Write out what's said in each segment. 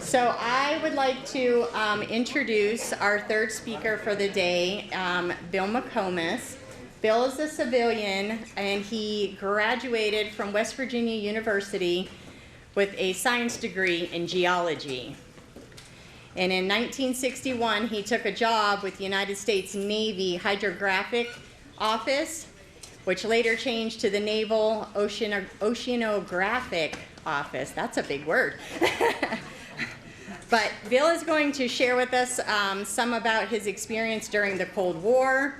So I would like to introduce our third speaker for the day, Bill McComas. Bill is a civilian, and he graduated from West Virginia University with a science degree in geology. And in 1961, he took a job with the United States Navy Hydrographic Office, which later changed to the Naval Oceanographic Office. That's a big word. But Bill is going to share with us some about his experience during the Cold War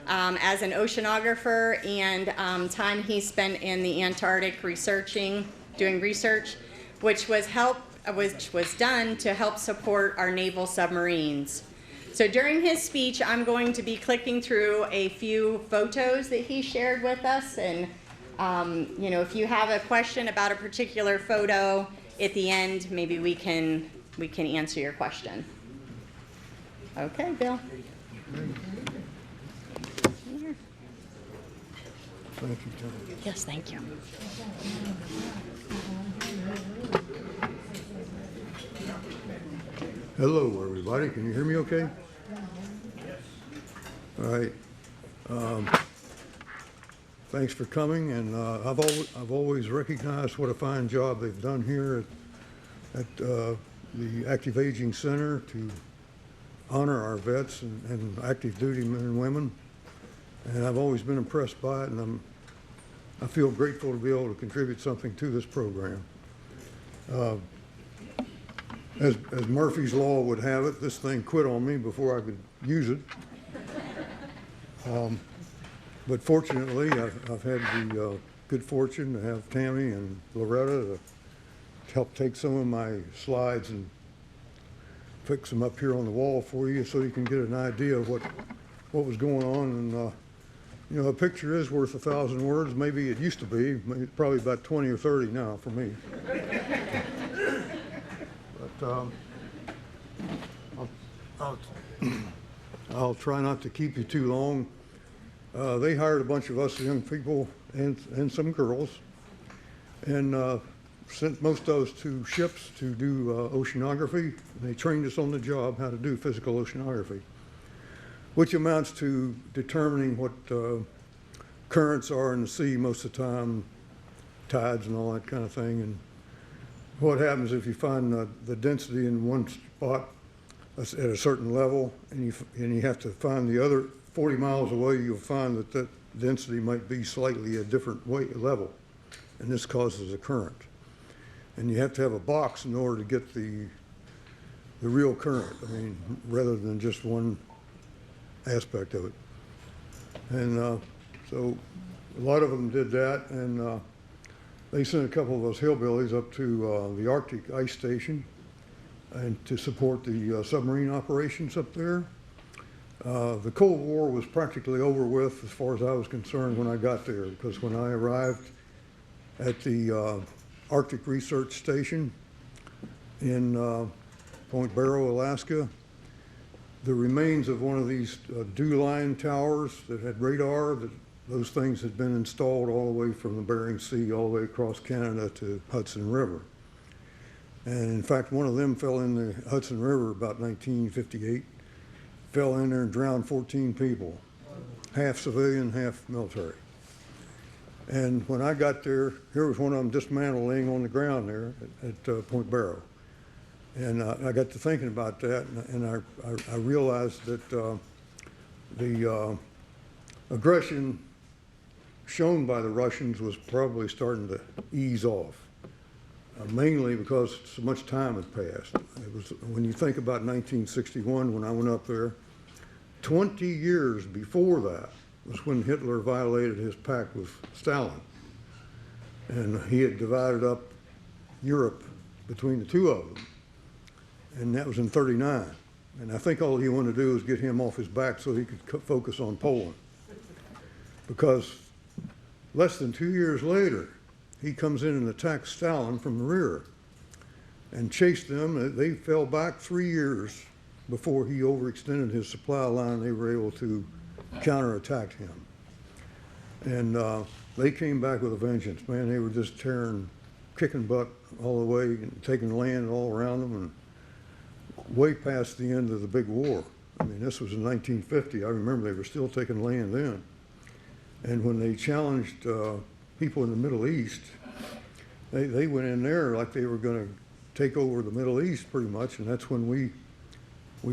as an oceanographer and time he spent in the Antarctic doing research, which was done to help support our naval submarines. So during his speech, I'm going to be clicking through a few photos that he shared with us, and if you have a question about a particular photo at the end, maybe we can answer your question. Okay, Bill. Thank you, John. Yes, thank you. Hello, everybody. Can you hear me okay? All right. Thanks for coming, and I've always recognized what a fine job they've done here at the Active Aging Center to honor our vets and active duty men and women. And I've always been impressed by it, and I feel grateful to be able to contribute something to this program. As Murphy's Law would have it, this thing quit on me before I could use it. But fortunately, I've had the good fortune to have Tammy and Loretta to help take some of my slides and fix them up here on the wall for you so you can get an idea of what was going on. And a picture is worth 1,000 words. Maybe it used to be, probably about 20 or 30 now for me. But I'll try not to keep you too long. They hired a bunch of us young people and some girls, and sent most of us to ships to do oceanography. They trained us on the job how to do physical oceanography, which amounts to determining what currents are in the sea most of the time, tides and all that kind of thing, and what happens if you find the density in one spot at a certain level, and you have to find the other 40 miles away, you'll find that density might be slightly a different level, and this causes a current. And you have to have a box in order to get the real current, rather than just one aspect of it. And so a lot of them did that, and they sent a couple of those hillbillies up to the Arctic ice station and to support the submarine operations up there. The Cold War was practically over with as far as I was concerned when I got there, because when I arrived at the Arctic Research Station in Point Barrow, Alaska, the remains of one of these dew line towers that had radar, those things had been installed all the way from the Bering Sea all the way across Canada to Hudson River. And in fact, one of them fell in the Hudson River about 1958, fell in there and drowned 14 people, half civilian, half military. And when I got there, here was one of them dismantled laying on the ground there at Point Barrow. And I got to thinking about that, and I realized that the aggression shown by the Russians was probably starting to ease off, mainly because so much time had passed. It was, when you think about 1961, when I went up there, 20 years before that was when Hitler violated his pact with Stalin. And he had divided up Europe between the two of them. And that was in '39. And I think all he wanted to do was get him off his back so he could focus on Poland. Because less than 2 years later, he comes in and attacks Stalin from the rear and chased them. They fell back 3 years before he overextended his supply line. They were able to counterattack him. And they came back with a vengeance, man. They were just kicking butt all the way and taking land all around them. way past the end of the big war. I mean, this was in 1950. I remember they were still taking land then. And when they challenged people in the Middle East, they went in there like they were going to take over the Middle East pretty much, and that's when we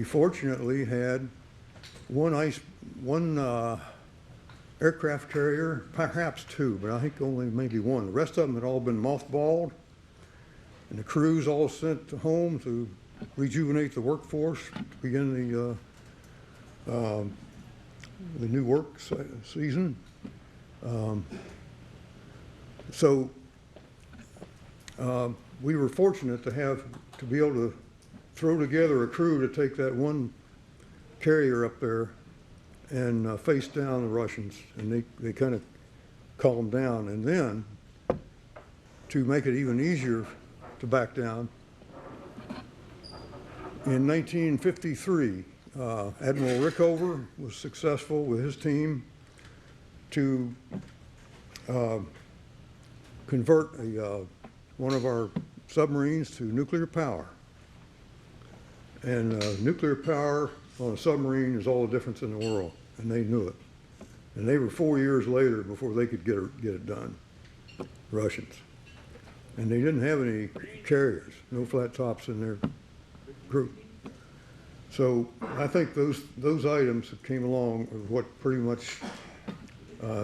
fortunately had one aircraft carrier, perhaps two, but I think only maybe one. The rest of them had all been mothballed, and the crews all sent home to rejuvenate the workforce to begin the new work season. So we were fortunate to be able to throw together a crew to take that one carrier up there and face down the Russians, and they kind of calmed down. And then, to make it even easier to back down, in 1953, Admiral Rickover was successful with his team to convert one of our submarines to nuclear power. And nuclear power on a submarine is all the difference in the world, and they knew it. And they were 4 years later before they could get it done, Russians. And they didn't have any carriers, no flat tops in their group. So I think those items that came along are what pretty much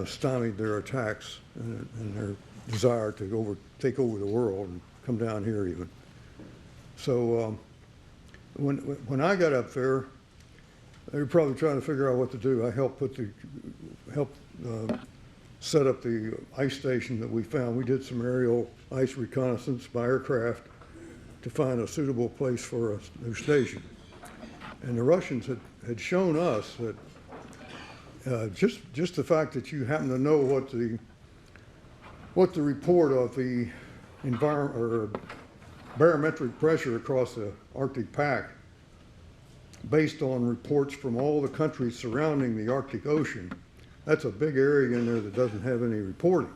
stymied their attacks and their desire to take over the world and come down here even. So when I got up there, they were probably trying to figure out what to do. I helped set up the ice station that we found. We did some aerial ice reconnaissance by aircraft to find a suitable place for a new station. And the Russians had shown us that just the fact that you happen to know what the report of the environment or barometric pressure across the Arctic pack, based on reports from all the countries surrounding the Arctic Ocean, that's a big area in there that doesn't have any reporting.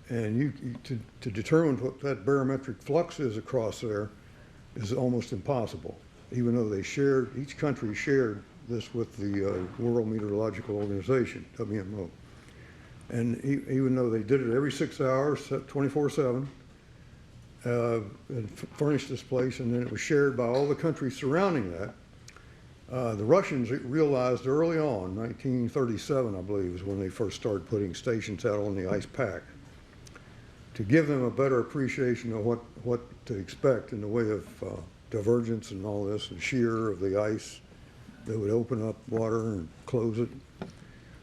And to determine what that barometric flux is across there is almost impossible, even though each country shared this with the World Meteorological Organization, WMO. And even though they did it every 6 hours, 24/7, and furnished this place, and then it was shared by all the countries surrounding that, the Russians realized early on, 1937, I believe, is when they first started putting stations out on the ice pack, to give them a better appreciation of what to expect in the way of divergence and all this, and shear of the ice that would open up water and close it.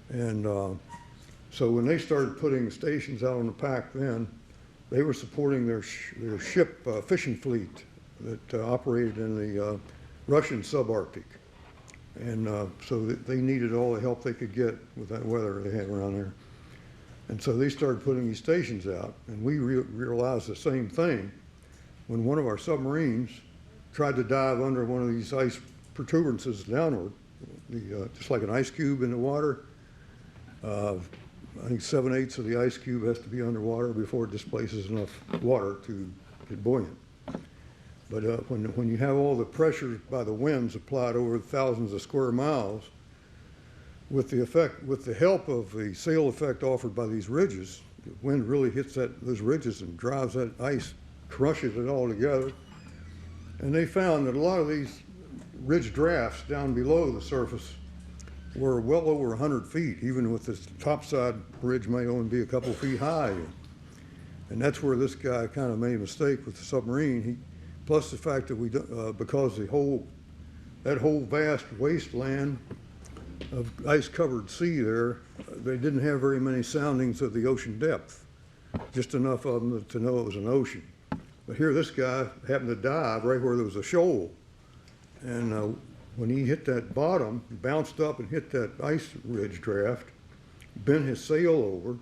And so when they started putting stations out on the pack then, they were supporting their ship fishing fleet that operated in the Russian subarctic. And so they needed all the help they could get with that weather they had around there. And so they started putting these stations out, and we realized the same thing when one of our submarines tried to dive under one of these ice protuberances downward, just like an ice cube in the water. I think 7/8 of the ice cube has to be underwater before it displaces enough water to get buoyant. But when you have all the pressure by the winds applied over thousands of square miles, with the help of the sail effect offered by these ridges, the wind really hits those ridges and drives that ice, crushes it all together. And they found that a lot of these ridge drafts down below the surface were well over 100 feet, even with this topside ridge may only be a couple feet high. And that's where this guy kind of made a mistake with the submarine. Plus the fact that because that whole vast wasteland of ice-covered sea there, they didn't have very many soundings of the ocean depth, just enough of them to know it was an ocean. But here this guy happened to dive right where there was a shoal. And when he hit that bottom, he bounced up and hit that ice ridge draft, bent his sail over,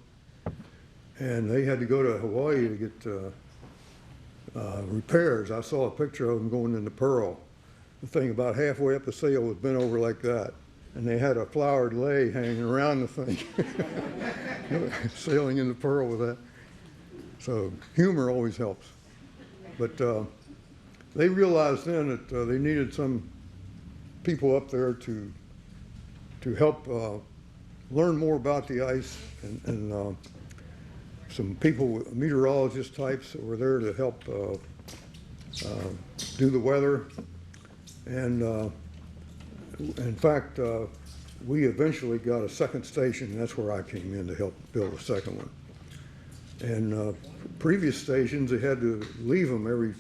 and they had to go to Hawaii to get repairs. I saw a picture of them going into Pearl. The thing about halfway up the sail was bent over like that, and they had a flowered lei hanging around the thing, sailing into Pearl with that. So humor always helps. But they realized then that they needed some people up there to help learn more about the ice, and some people, meteorologist types, that were there to help do the weather. And in fact, we eventually got a second station, and that's where I came in to help build a second one. And previous stations, they had to leave them every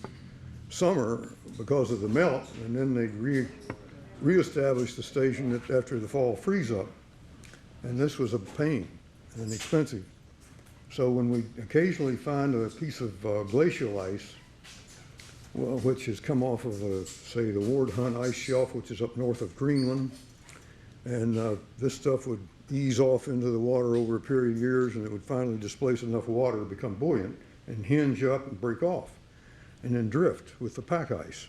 summer because of the melt, and then they'd reestablish the station after the fall freeze up. And this was a pain and expensive. So when we occasionally find a piece of glacial ice, well, which has come off of, say, the Ward Hunt ice shelf, which is up north of Greenland, and this stuff would ease off into the water over a period of years, and it would finally displace enough water to become buoyant and hinge up and break off, and then drift with the pack ice.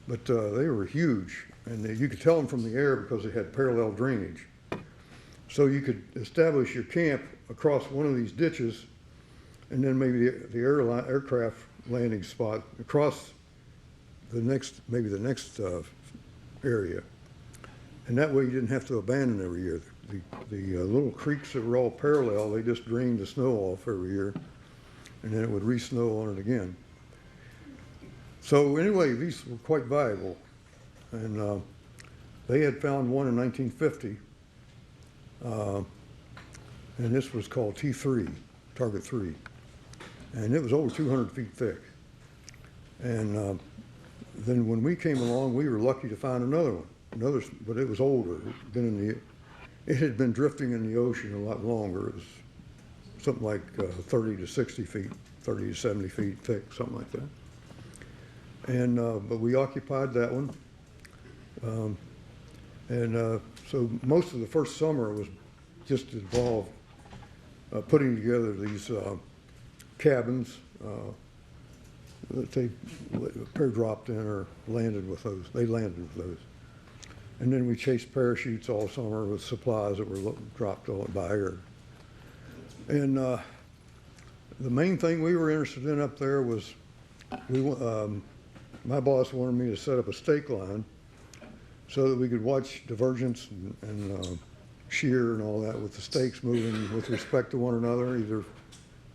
But they were huge, and you could tell them from the air because they had parallel drainage. So you could establish your camp across one of these ditches, and then maybe the aircraft landing spot across the next, maybe the next area. And that way you didn't have to abandon every year. The little creeks that were all parallel, they just drained the snow off every year, and then it would re-snow on it again. So anyway, these were quite valuable. And they had found one in 1950, and this was called T3, Target 3. And it was over 200 feet thick. And then when we came along, we were lucky to find another one. But it was older. It had been drifting in the ocean a lot longer. It was something like 30 to 60 feet, 30 to 70 feet thick, something like that. And but we occupied that one. So most of the first summer was just involved putting together these cabins that they pair dropped in or landed with those. They landed with those. And then we chased parachutes all summer with supplies that were dropped by air. And the main thing we were interested in up there was, my boss wanted me to set up a stake line so that we could watch divergence and shear and all that with the stakes moving with respect to one another, either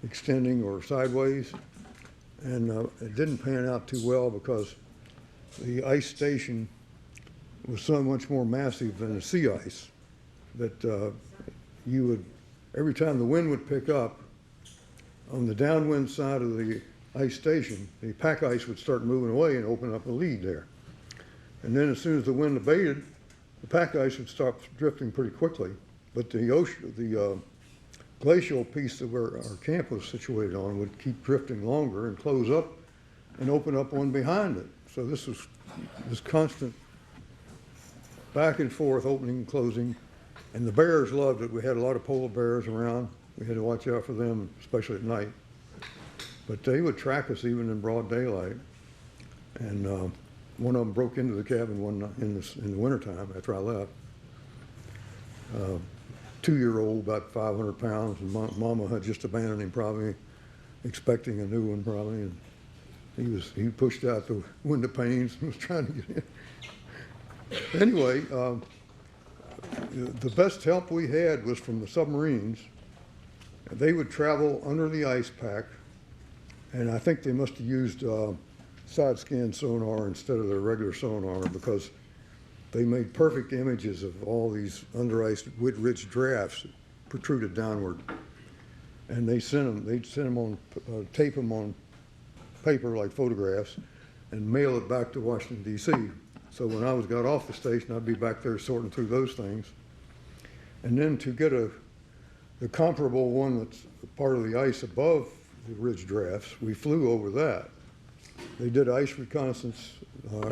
extending or sideways. And it didn't pan out too well because the ice station was so much more massive than the sea ice that you would, every time the wind would pick up, on the downwind side of the ice station, the pack ice would start moving away and open up a lead there. And then as soon as the wind abated, the pack ice would stop drifting pretty quickly. But the glacial piece that where our camp was situated on would keep drifting longer and close up and open up one behind it. So this was this constant back and forth, opening and closing. And the bears loved it. We had a lot of polar bears around. We had to watch out for them, especially at night. But they would track us even in broad daylight. And one of them broke into the cabin one night in the wintertime after I left. 2-year-old, about 500 pounds, and Mama had just abandoned him, probably expecting a new one, probably. And he pushed out the window panes and was trying to get in. Anyway, the best help we had was from the submarines. They would travel under the ice pack, and I think they must have used side scan sonar instead of their regular sonar because they made perfect images of all these under ice ridge drafts that protruded downward. And they'd send them on, tape them on paper like photographs and mail it back to Washington, D.C. So when I got off the station, I'd be back there sorting through those things. And then to get the comparable one that's part of the ice above the ridge drafts, we flew over that. They did ice reconnaissance,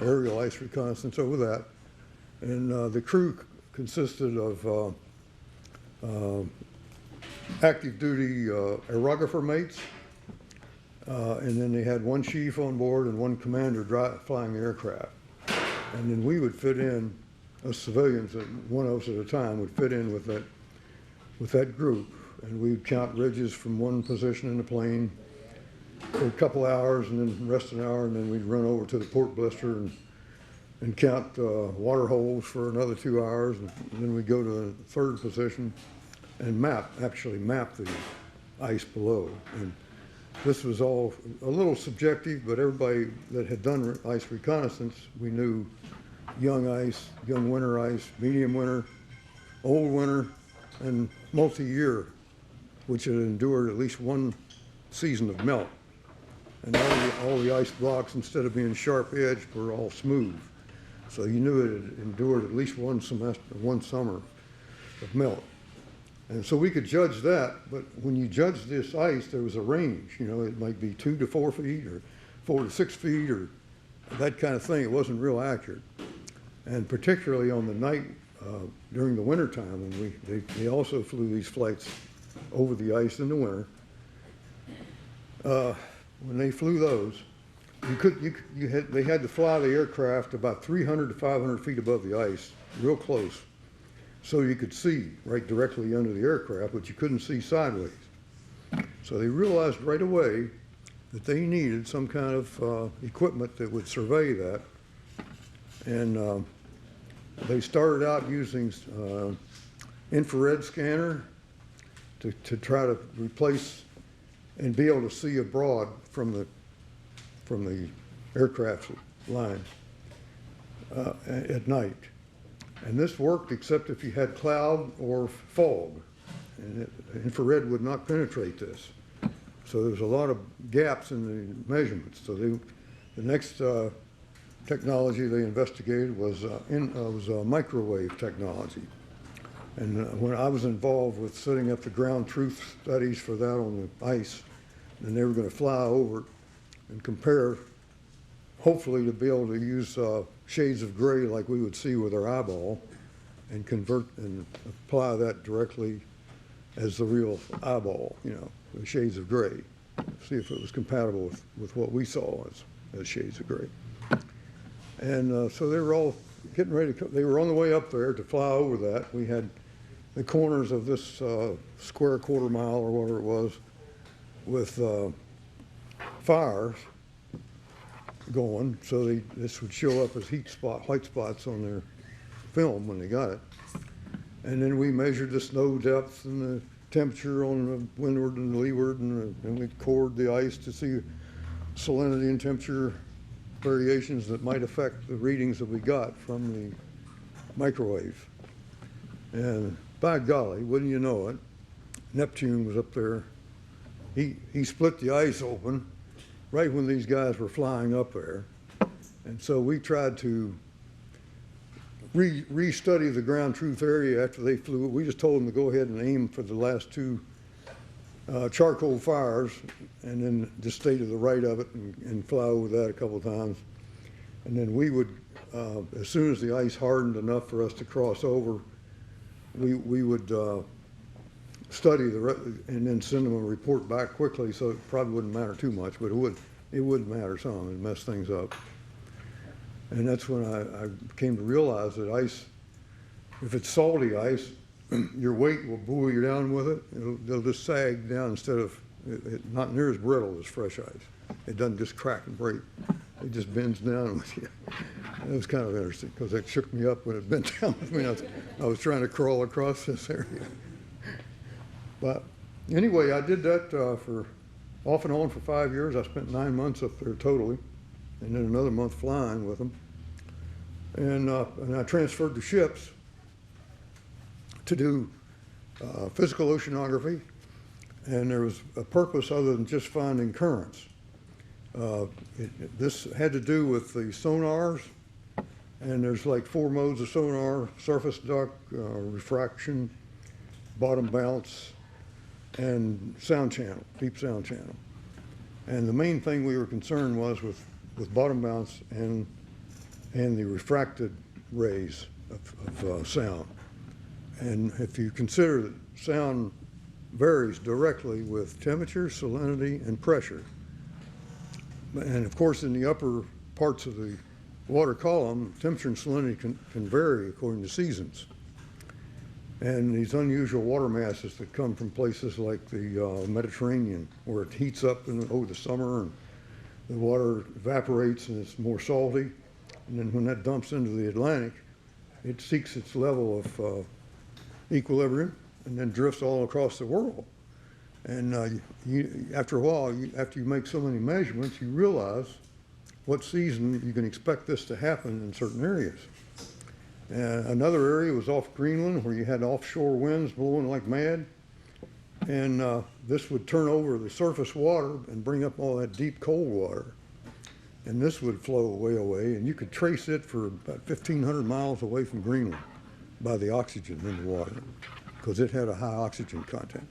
aerial ice reconnaissance over that. And the crew consisted of active duty aerographer mates, and then they had one chief on board and one commander flying the aircraft. And then we would fit in, us civilians, one of us at a time, would fit in with that group. And we'd count ridges from one position in the plane for a couple hours and then rest an hour, and then we'd run over to the port blister and count water holes for another 2 hours, and then we'd go to the third position and actually map the ice below. And this was all a little subjective, but everybody that had done ice reconnaissance, we knew young ice, young winter ice, medium winter, old winter, and multi-year, which had endured at least one season of melt. And all the ice blocks, instead of being sharp-edged, were all smooth. So you knew it had endured at least one summer of melt. And so we could judge that, but when you judged this ice, there was a range. You know, it might be 2 to 4 feet or 4 to 6 feet or that kind of thing. It wasn't real accurate. And particularly on the night during the winter time, when they also flew these flights over the ice in the winter. When they flew those, they had to fly the aircraft about 300 to 500 feet above the ice, real close, so you could see right directly under the aircraft, but you couldn't see sideways. So they realized right away that they needed some kind of equipment that would survey that. And they started out using infrared scanner to try to replace and be able to see abroad from the aircraft line at night. And this worked except if you had cloud or fog, and infrared would not penetrate this. So there's a lot of gaps in the measurements. So the next technology they investigated was microwave technology. And when I was involved with setting up the ground truth studies for that on the ice, and they were going to fly over it and compare, hopefully to be able to use shades of gray like we would see with our eyeball and convert and apply that directly as the real eyeball, you know, the shades of gray. See if it was compatible with what we saw as shades of gray. And so they were all getting ready to, they were on the way up there to fly over that. We had the corners of this square quarter mile or whatever it was with fires going, so this would show up as white spots on their film when they got it. And then we measured the snow depth and the temperature on the windward and the leeward, and we cored the ice to see salinity and temperature variations that might affect the readings that we got from the microwave. And by golly, wouldn't you know it, Neptune was up there. He split the ice open right when these guys were flying up there. And so we tried to restudy the ground truth area after they flew. We just told them to go ahead and aim for the last two charcoal fires and then just stay to the right of it and fly over that a couple of times. And then we would, as soon as the ice hardened enough for us to cross over, we would study and then send them a report back quickly, so it probably wouldn't matter too much, but it would matter some. It'd mess things up. And that's when I came to realize that ice, if it's salty ice, your weight will buoy you down with it. It'll just sag down instead of, not near as brittle as fresh ice. It doesn't just crack and break. It just bends down with you. It was kind of interesting because it shook me up when it bent down with me. I was trying to crawl across this area. But anyway, I did that for off and on for 5 years. I spent 9 months up there totally, and then another month flying with them. And I transferred to ships to do physical oceanography, and there was a purpose other than just finding currents. This had to do with the sonars, and there's like 4 modes of sonar: surface duck, refraction, bottom bounce, and sound channel, deep sound channel. And the main thing we were concerned was with bottom bounce and the refracted rays of sound. And if you consider that sound varies directly with temperature, salinity, and pressure. And of course, in the upper parts of the water column, temperature and salinity can vary according to seasons. And these unusual water masses that come from places like the Mediterranean, where it heats up over the summer and the water evaporates and it's more salty. And then when that dumps into the Atlantic, it seeks its level of equilibrium and then drifts all across the world. And after a while, after you make so many measurements, you realize what season you can expect this to happen in certain areas. Another area was off Greenland, where you had offshore winds blowing like mad. And this would turn over the surface water and bring up all that deep cold water. And this would flow way away, and you could trace it for about 1,500 miles away from Greenland by the oxygen in the water, because it had a high oxygen content.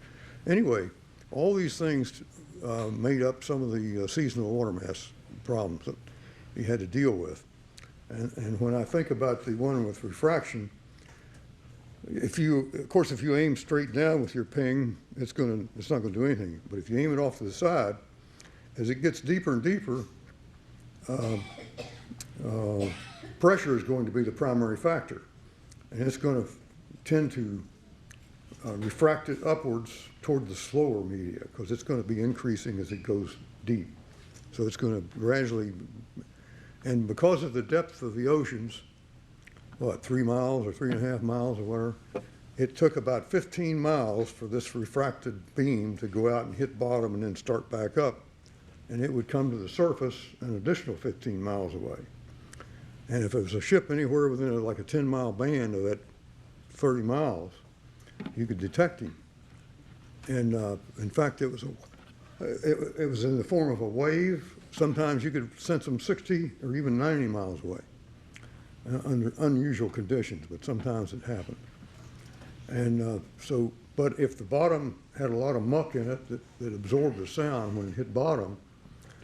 Anyway, all these things made up some of the seasonal water mass problems that you had to deal with. And when I think about the one with refraction, of course, if you aim straight down with your ping, it's not going to do anything. But if you aim it off to the side, as it gets deeper and deeper, pressure is going to be the primary factor, and it's going to tend to refract it upwards toward the slower media, because it's going to be increasing as it goes deep. So it's going to gradually. And because of the depth of the oceans, 3 miles or 3.5 miles or whatever, it took about 15 miles for this refracted beam to go out and hit bottom and then start back up. And it would come to the surface an additional 15 miles away. And if it was a ship anywhere within like a 10-mile band of that 30 miles, you could detect him. And in fact, it was in the form of a wave. Sometimes you could sense them 60 or even 90 miles away under unusual conditions, but sometimes it happened. And but if the bottom had a lot of muck in it that absorbed the sound when it hit bottom,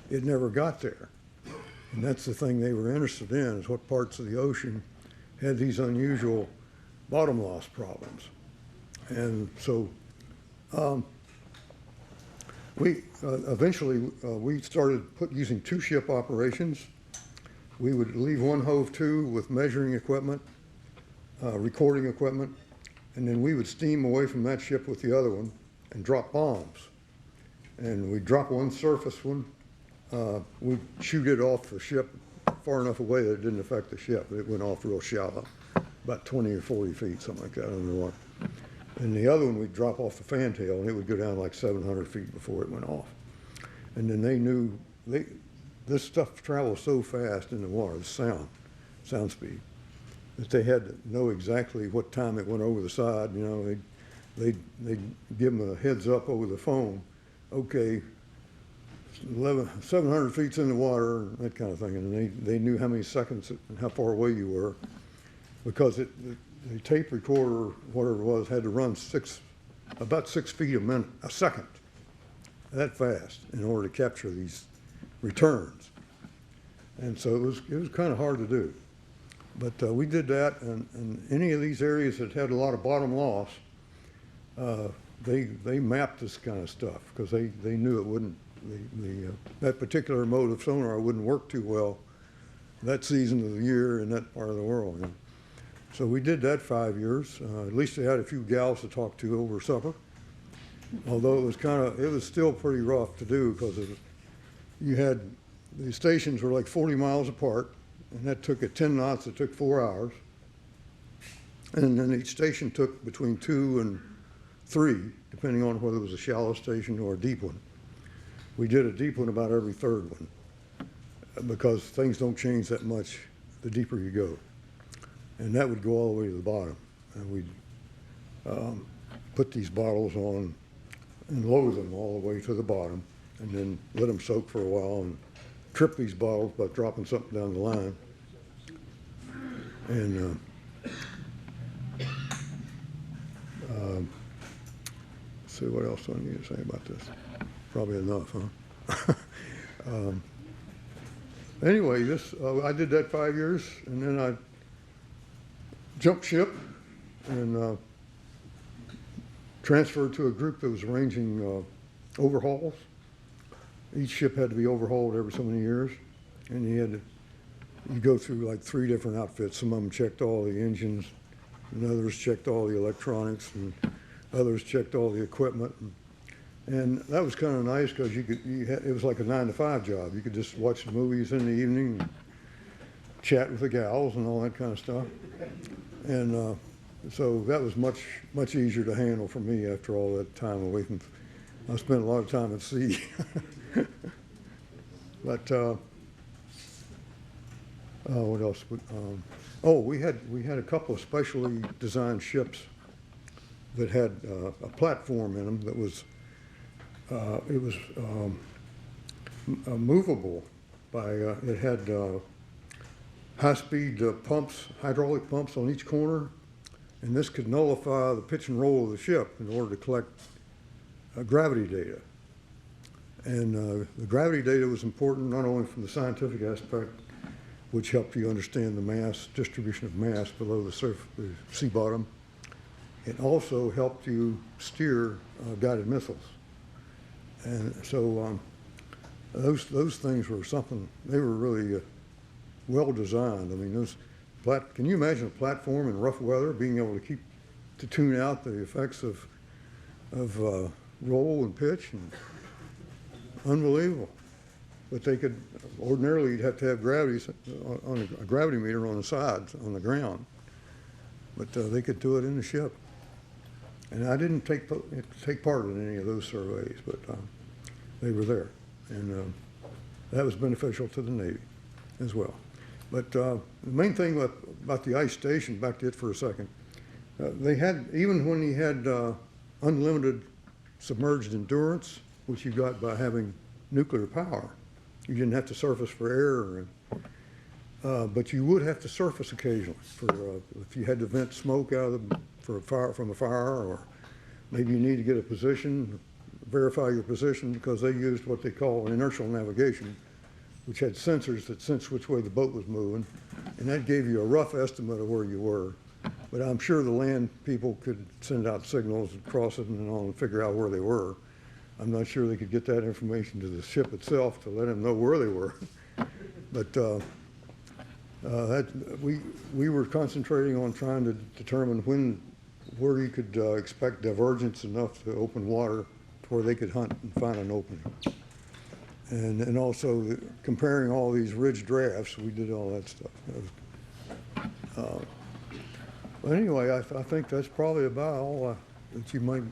it never got there. And that's the thing they were interested in, is what parts of the ocean had these unusual bottom loss problems. And so we eventually we started using two-ship operations. We would leave one hove to with measuring equipment, recording equipment, and then we would steam away from that ship with the other one and drop bombs. And we'd drop one surface one. We'd shoot it off the ship far enough away that it didn't affect the ship. It went off real shallow, about 20 or 40 feet, something like that, underwater. And the other one we'd drop off the fantail, and it would go down like 700 feet before it went off. And then they knew this stuff travels so fast in the water, the sound speed, that they had to know exactly what time it went over the side. You know, they'd give them a heads up over the phone. Okay, 700 feet's in the water, that kind of thing. And they knew how many seconds and how far away you were, because the tape recorder, whatever it was, had to run about 6 feet a second, that fast, in order to capture these returns. And so it was kind of hard to do. But we did that, and any of these areas that had a lot of bottom loss, they mapped this kind of stuff, because they knew it wouldn't, that particular mode of sonar wouldn't work too well that season of the year in that part of the world. You know? So we did that 5 years. At least they had a few gals to talk to over supper. Although it was still pretty rough to do, because the stations were like 40 miles apart, and that took at 10 knots, it took 4 hours. And then each station took between 2 and 3, depending on whether it was a shallow station or a deep one. We did a deep one about every third one, because things don't change that much the deeper you go. And that would go all the way to the bottom. And we'd put these bottles on and lower them all the way to the bottom, and then let them soak for a while and trip these bottles by dropping something down the line. And let's see, what else do I need to say about this? Probably enough, huh? Anyway, I did that 5 years, and then I jumped ship and transferred to a group that was arranging overhauls. Each ship had to be overhauled every so many years, and you go through like 3 different outfits. Some of them checked all the engines, and others checked all the electronics, and others checked all the equipment. And that was kind of nice because it was like a 9-to-5 job. You could just watch the movies in the evening, and chat with the gals and all that kind of stuff. And so that was much easier to handle for me after all that time away from. I spent a lot of time at sea. But what else? We had a couple of specially designed ships that had a platform in them that was movable by it had high-speed pumps, hydraulic pumps on each corner, and this could nullify the pitch and roll of the ship in order to collect gravity data. And the gravity data was important not only from the scientific aspect, which helped you understand the mass, distribution of mass below the sea bottom. It also helped you steer guided missiles. And so those things were something, they were really well designed. I mean, can you imagine a platform in rough weather being able to tune out the effects of roll and pitch? And unbelievable. But they could, ordinarily you'd have to have on a gravity meter on the sides, on the ground. But they could do it in the ship. And I didn't take part in any of those surveys, but they were there. And that was beneficial to the Navy as well. But the main thing about the ice station, back to it for a second, they had, even when you had unlimited submerged endurance, which you got by having nuclear power, you didn't have to surface for air, but you would have to surface occasionally if you had to vent smoke out of from a fire, or maybe you need to get a position, verify your position, because they used what they call inertial navigation, which had sensors that sensed which way the boat was moving, and that gave you a rough estimate of where you were. But I'm sure the land people could send out signals and cross it and all and figure out where they were. I'm not sure they could get that information to the ship itself to let them know where they were. But we were concentrating on trying to determine where you could expect divergence enough to open water to where they could hunt and find an opening. And also comparing all these ridge drafts, we did all that stuff. But anyway, I think that's probably about all that you might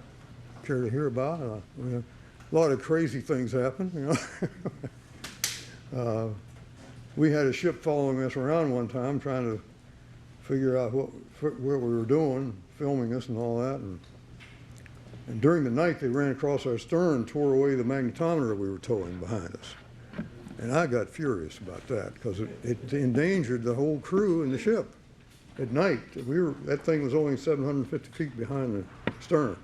care to hear about. A lot of crazy things happen, you know. We had a ship following us around one time, trying to figure out what we were doing, filming us and all that. And during the night, they ran across our stern and tore away the magnetometer we were towing behind us. And I got furious about that because it endangered the whole crew in the ship. At night, that thing was only 750 feet behind the stern.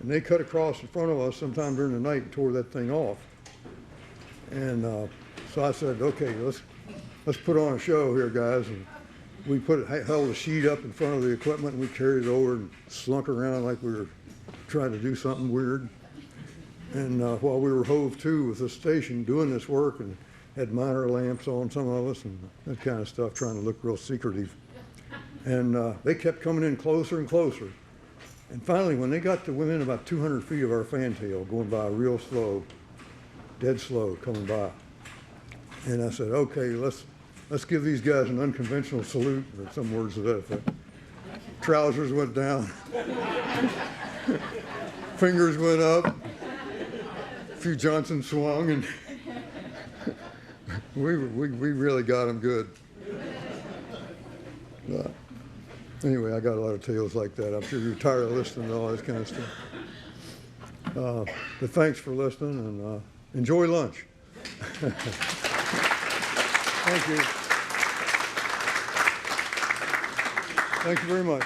And they cut across in front of us sometime during the night and tore that thing off. And so I said, okay, let's put on a show here, guys. And we held a sheet up in front of the equipment, and we carried it over and slunk around like we were trying to do something weird. And while we were hove to with the station doing this work, and had monitor lamps on, some of us, and that kind of stuff, trying to look real secretive. And they kept coming in closer and closer. And finally, when they got to within about 200 feet of our fantail, going by real slow, dead slow, coming by. And I said, okay, let's give these guys an unconventional salute, or some words to that effect. Trousers went down. Fingers went up. A few Johnsons swung, and we really got them good. Anyway, I got a lot of tales like that. I'm sure you're tired of listening to all this kind of stuff. But thanks for listening, and enjoy lunch. Thank you. Thank you very much.